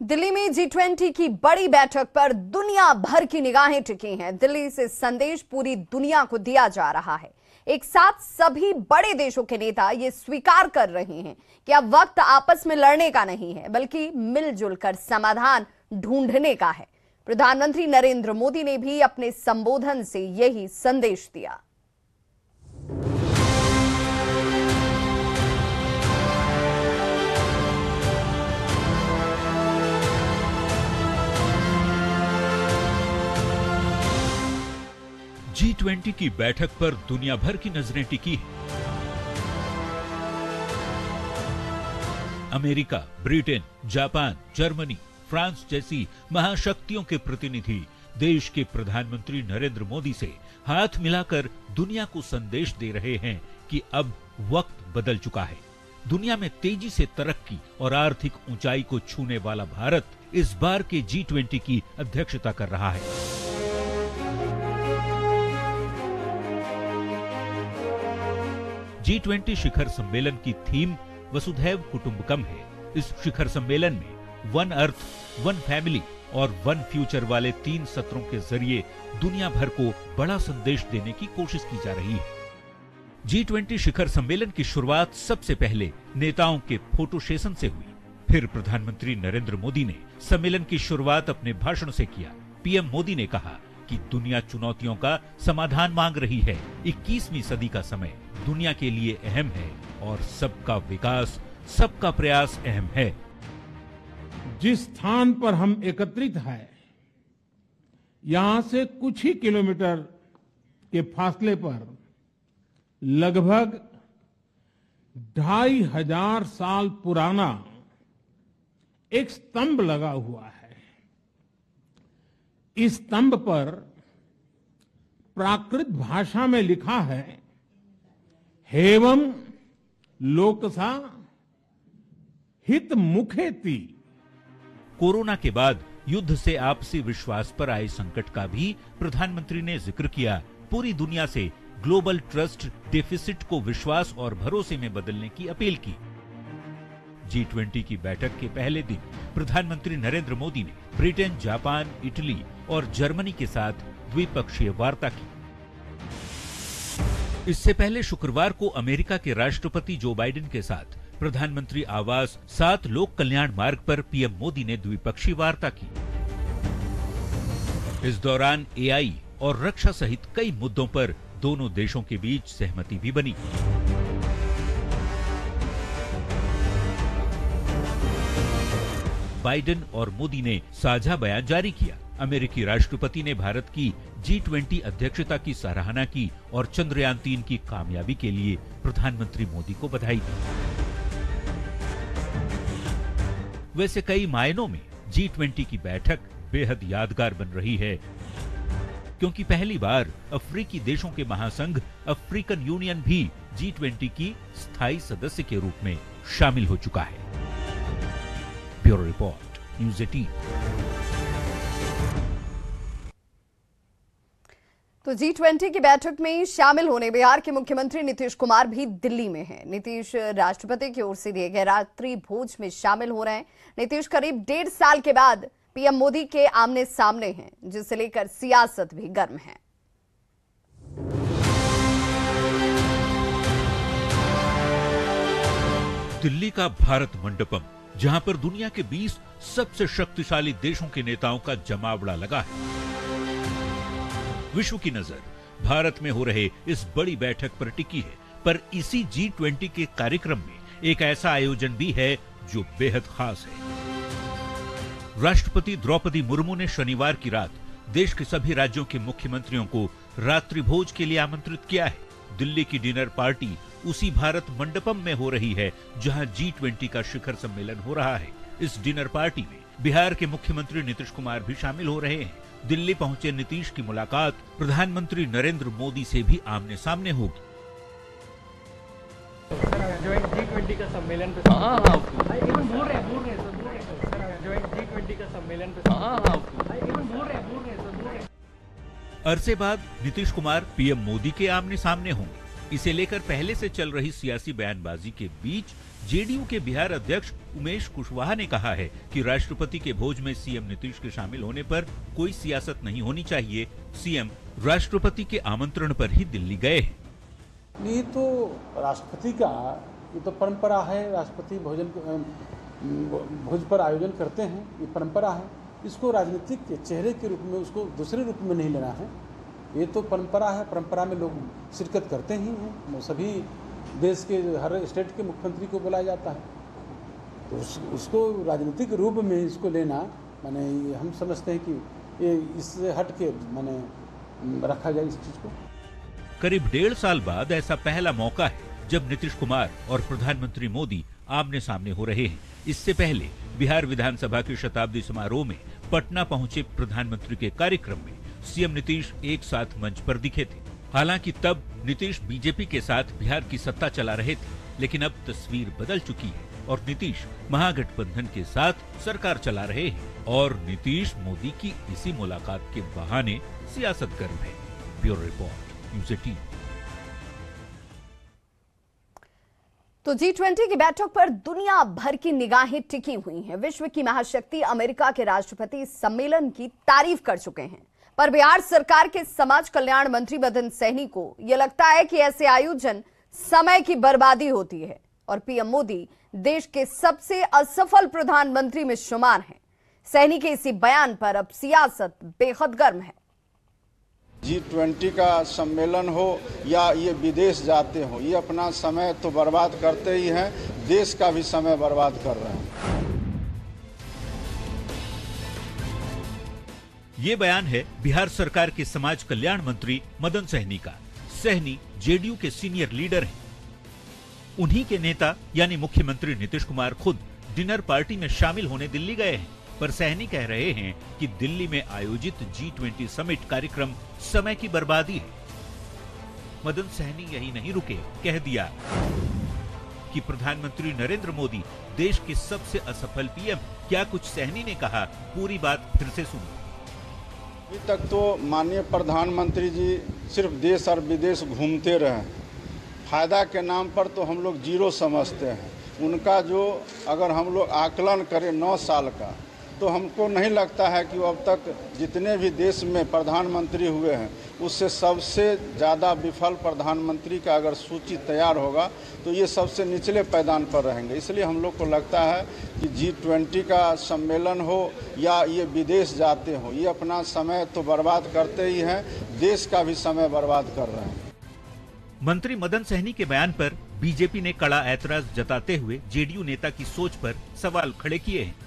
दिल्ली में G20 की बड़ी बैठक पर दुनिया भर की निगाहें टिकी हैं। दिल्ली से संदेश पूरी दुनिया को दिया जा रहा है। एक साथ सभी बड़े देशों के नेता ये स्वीकार कर रहे हैं कि अब वक्त आपस में लड़ने का नहीं है, बल्कि मिलजुल कर समाधान ढूंढने का है। प्रधानमंत्री नरेंद्र मोदी ने भी अपने संबोधन से यही संदेश दिया। G20 की बैठक पर दुनिया भर की नजरें टिकी हैं। America, Britain, Japan, Germany, France जैसी महाशक्तियों के प्रतिनिधि देश के प्रधानमंत्री नरेंद्र मोदी से हाथ मिलाकर दुनिया को संदेश दे रहे हैं कि अब वक्त बदल चुका है। दुनिया में तेजी से तरक्की और आर्थिक ऊंचाई को छूने वाला भारत इस बार के G20 की अध्यक्षता कर रहा है। G20 शिखर सम्मेलन की थीम वसुधैव कुटुंबकम है। इस शिखर सम्मेलन में वन अर्थ, वन फैमिली और वन फ्यूचर वाले 3 सत्रों के जरिए दुनिया भर को बड़ा संदेश देने की कोशिश की जा रही है। G20 शिखर सम्मेलन की शुरुआत सबसे पहले नेताओं के फोटो सेशन से हुई। फिर प्रधानमंत्री नरेंद्र मोदी ने सम्मेलन की शुरुआत अपने भाषण से किया। पीएम मोदी ने कहा कि दुनिया चुनौतियों का समाधान मांग रही है। 21वीं सदी का समय दुनिया के लिए अहम है और सबका विकास, सबका प्रयास अहम है। जिस स्थान पर हम एकत्रित हैं, यहां से कुछ ही किलोमीटर के फासले पर लगभग 2500 साल पुराना एक स्तंभ लगा हुआ है। इस स्तंभ पर प्राकृत भाषा में लिखा है, हेवम लोकसा हित मुखेति। कोरोना के बाद युद्ध से आपसी विश्वास पर आए संकट का भी प्रधानमंत्री ने जिक्र किया। पूरी दुनिया से ग्लोबल ट्रस्ट डेफिसिट को विश्वास और भरोसे में बदलने की अपील की। G20 की बैठक के पहले दिन प्रधानमंत्री नरेंद्र मोदी ने ब्रिटेन, जापान, इटली और जर्मनी के साथ द्विपक्षीय वार्ता की। इससे पहले शुक्रवार को अमेरिका के राष्ट्रपति जो बाइडेन के साथ प्रधानमंत्री आवास 7 लोक कल्याण मार्ग पर पीएम मोदी ने द्विपक्षीय वार्ता की। इस दौरान AI और रक्षा सहित कई मुद्दों पर दोनों देशों के बीच सहमति भी बनी। बाइडेन और मोदी ने साझा बयान जारी किया। अमेरिकी राष्ट्रपति ने भारत की G20 अध्यक्षता की सराहना की और चंद्रयान 3 की कामयाबी के लिए प्रधानमंत्री मोदी को बधाई दी। वैसे कई मायनों में G20 की बैठक बेहद यादगार बन रही है, क्योंकि पहली बार अफ्रीकी देशों के महासंघ अफ्रीकन यूनियन भी G20 की स्थायी सदस्य के रूप में शामिल हो चुका है। Bureau report, news 18। तो G20 की बैठक में शामिल होने बिहार के मुख्यमंत्री नीतीश कुमार भी दिल्ली में हैं। नीतीश राष्ट्रपति की ओर से दिए गए रात्रि भोज में शामिल हो रहे हैं। नीतीश करीब 1.5 साल के बाद पीएम मोदी के आमने सामने हैं, जिसे लेकर सियासत भी गर्म है। दिल्ली का भारत मंडपम, जहां पर दुनिया के 20 सबसे शक्तिशाली देशों के नेताओं का जमावड़ा लगा है। विश्व की नजर भारत में हो रहे इस बड़ी बैठक पर टिकी है, पर इसी G20 के कार्यक्रम में एक ऐसा आयोजन भी है जो बेहद खास है। राष्ट्रपति द्रौपदी मुर्मू ने शनिवार की रात देश के सभी राज्यों के मुख्यमंत्रियों को रात्रि भोज के लिए आमंत्रित किया है। दिल्ली की डिनर पार्टी उसी भारत मंडपम में हो रही है, जहां G20 का शिखर सम्मेलन हो रहा है। इस डिनर पार्टी में बिहार के मुख्यमंत्री नीतीश कुमार भी शामिल हो रहे हैं। दिल्ली पहुंचे नीतीश की मुलाकात प्रधानमंत्री नरेंद्र मोदी से भी आमने सामने होगी। G20 का सम्मेलन पे बोल रहे G20 का सम्मेलन पे बोल रहे अरसे बाद नीतीश कुमार पीएम मोदी के आमने सामने होंगे। इसे लेकर पहले से चल रही सियासी बयानबाजी के बीच जेडीयू के बिहार अध्यक्ष उमेश कुशवाहा ने कहा है कि राष्ट्रपति के भोज में सीएम नीतीश के शामिल होने पर कोई सियासत नहीं होनी चाहिए। सीएम राष्ट्रपति के आमंत्रण पर ही दिल्ली गए हैं। ये तो राष्ट्रपति का ये तो परंपरा है, राष्ट्रपति भोज पर आयोजन करते हैं, ये परंपरा है। इसको राजनीतिक चेहरे के रूप में, उसको दूसरे रूप में नहीं लेना है। ये तो परंपरा है, परंपरा में लोग शिरकत करते ही हैं। सभी देश के हर स्टेट के मुख्यमंत्री को बुलाया जाता है, तो उसको राजनीतिक रूप में इसको लेना माने हम समझते हैं कि ये इससे हट के माने रखा जाए इस चीज को। करीब 1.5 साल बाद ऐसा पहला मौका है जब नीतीश कुमार और प्रधानमंत्री मोदी आमने सामने हो रहे हैं। इससे पहले बिहार विधानसभा के शताब्दी समारोह में पटना पहुंचे प्रधानमंत्री के कार्यक्रम में सीएम नीतीश एक साथ मंच पर दिखे थे। हालांकि तब नीतीश बीजेपी के साथ बिहार की सत्ता चला रहे थे, लेकिन अब तस्वीर बदल चुकी है और नीतीश महागठबंधन के साथ सरकार चला रहे हैं और नीतीश मोदी की इसी मुलाकात के बहाने सियासत गर्म है। Bureau report, news 18। तो G20 की बैठक पर दुनिया भर की निगाहें टिकी हुई हैं। विश्व की महाशक्ति अमेरिका के राष्ट्रपति इस सम्मेलन की तारीफ कर चुके हैं, पर बिहार सरकार के समाज कल्याण मंत्री मदन सहनी को यह लगता है कि ऐसे आयोजन समय की बर्बादी होती है और पीएम मोदी देश के सबसे असफल प्रधानमंत्री में शुमार हैं। सहनी के इसी बयान पर अब सियासत बेहद गर्म है। G20 का सम्मेलन हो या ये विदेश जाते हो, ये अपना समय तो बर्बाद करते ही हैं, देश का भी समय बर्बाद कर रहे हैं। ये बयान है बिहार सरकार के समाज कल्याण मंत्री मदन सहनी का। सहनी जेडीयू के सीनियर लीडर हैं। उन्हीं के नेता यानी मुख्यमंत्री नीतीश कुमार खुद डिनर पार्टी में शामिल होने दिल्ली गए हैं, पर सहनी कह रहे हैं कि दिल्ली में आयोजित G20 समिट कार्यक्रम समय की बर्बादी है। मदन सहनी यही नहीं रुके, कह दिया कि प्रधानमंत्री नरेंद्र मोदी देश के सबसे असफल पीएम। क्या कुछ सहनी ने कहा, पूरी बात फिर से सुनो। अभी तक तो माननीय प्रधानमंत्री जी सिर्फ देश और विदेश घूमते रहे, फायदा के नाम पर तो हम लोग जीरो समझते हैं। उनका जो अगर हम लोग आकलन करें 9 साल का, तो हमको नहीं लगता है कि वो अब तक जितने भी देश में प्रधानमंत्री हुए हैं उससे सबसे ज़्यादा विफल प्रधानमंत्री का अगर सूची तैयार होगा तो ये सबसे निचले पैदान पर रहेंगे। इसलिए हम लोग को लगता है कि G20 का सम्मेलन हो या ये विदेश जाते हो, ये अपना समय तो बर्बाद करते ही हैं, देश का भी समय बर्बाद कर रहे हैं। मंत्री मदन सहनी के बयान पर बीजेपी ने कड़ा ऐतराज जताते हुए जेडीयू नेता की सोच पर सवाल खड़े किए हैं।